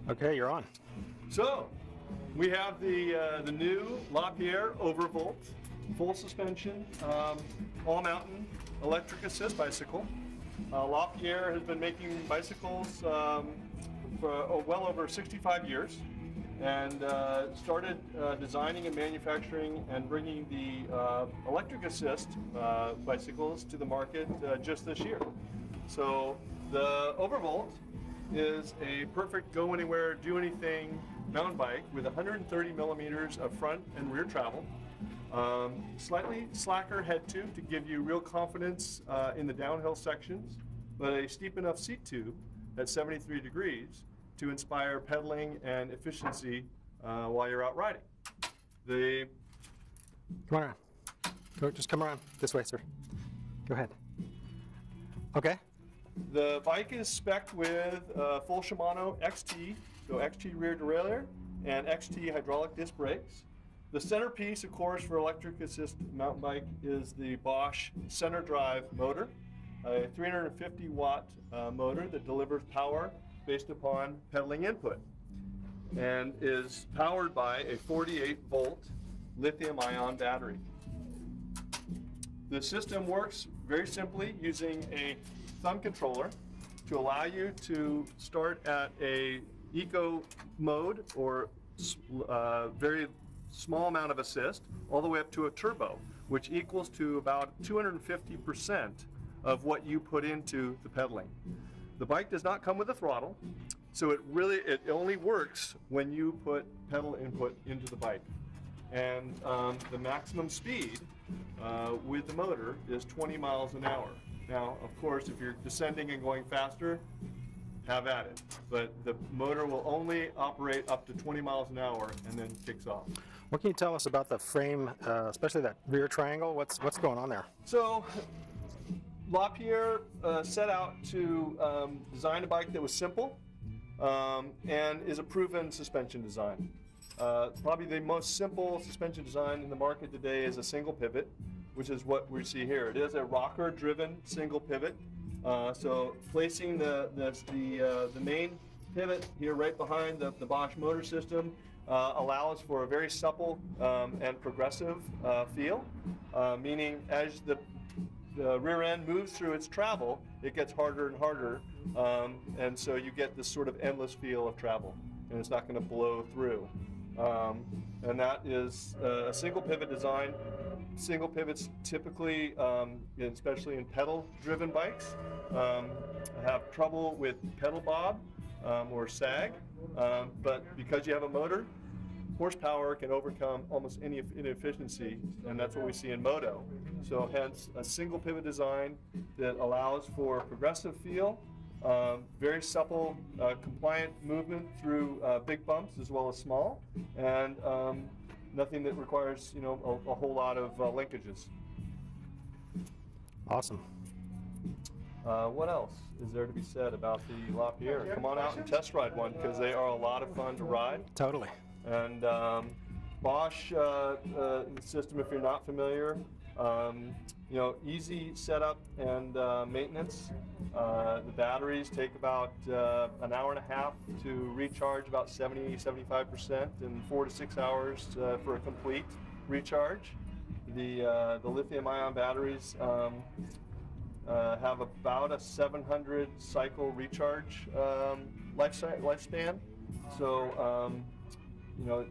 Okay, you're on. So, we have the new Lapierre Overvolt full suspension, all mountain electric assist bicycle. Lapierre has been making bicycles for well over 65 years and started designing and manufacturing and bringing the electric assist bicycles to the market just this year. So the Overvolt is a perfect go anywhere, do anything mountain bike with 130 millimeters of front and rear travel. Slightly slacker head tube to give you real confidence in the downhill sections, but a steep enough seat tube at 73 degrees to inspire pedaling and efficiency while you're out riding. Come on around. Just come around this way, sir. Go ahead. Okay. The bike is spec'd with full Shimano XT, so XT rear derailleur and XT hydraulic disc brakes. The centerpiece, of course, for electric assist mountain bike is the Bosch center drive motor, a 350 watt motor that delivers power based upon pedaling input and is powered by a 48 volt lithium ion battery. The system works very simply using a thumb controller to allow you to start at a eco mode or very small amount of assist all the way up to a turbo, which equals to about 250% of what you put into the pedaling. The bike does not come with a throttle, so it only works when you put pedal input into the bike. And the maximum speed with the motor is 20 miles an hour. Now, of course, if you're descending and going faster, have at it. But the motor will only operate up to 20 miles an hour and then kicks off. What can you tell us about the frame, especially that rear triangle? What's going on there? So, Lapierre set out to design a bike that was simple and is a proven suspension design. Probably the most simple suspension design in the market today is a single pivot, which is what we see here. It is a rocker-driven single pivot. So placing the main pivot here right behind the Bosch motor system allows for a very supple and progressive feel, meaning as the rear end moves through its travel, it gets harder and harder, and so you get this sort of endless feel of travel, and it's not going to blow through. And that is a single pivot design. Single pivots typically, especially in pedal-driven bikes, have trouble with pedal bob or sag, but because you have a motor, horsepower can overcome almost any inefficiency, and that's what we see in moto. So hence a single pivot design that allows for progressive feel, very supple, compliant movement through big bumps as well as small, and nothing that requires a whole lot of linkages. Awesome. What else is there to be said about the Lapierre? Come on out and test ride one because they are a lot of fun to ride. Totally. And Bosch system, if you're not familiar, easy setup and maintenance. The batteries take about an hour and a half to recharge, about 70–75%, and 4 to 6 hours for a complete recharge. The lithium-ion batteries have about a 700 cycle recharge lifespan. So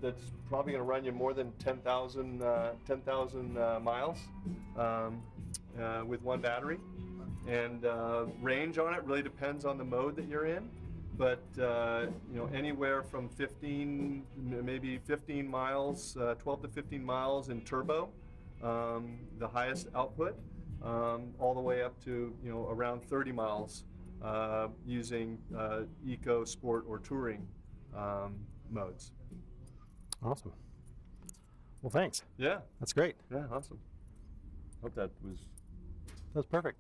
that's probably going to run you more than 10,000 miles with one battery. And range on it really depends on the mode that you're in, but anywhere from 15 miles, 12 to 15 miles in turbo, the highest output, all the way up to around 30 miles using eco, sport, or touring modes. Awesome. Well, thanks. Yeah. That's great. Yeah, awesome. Hope that was perfect.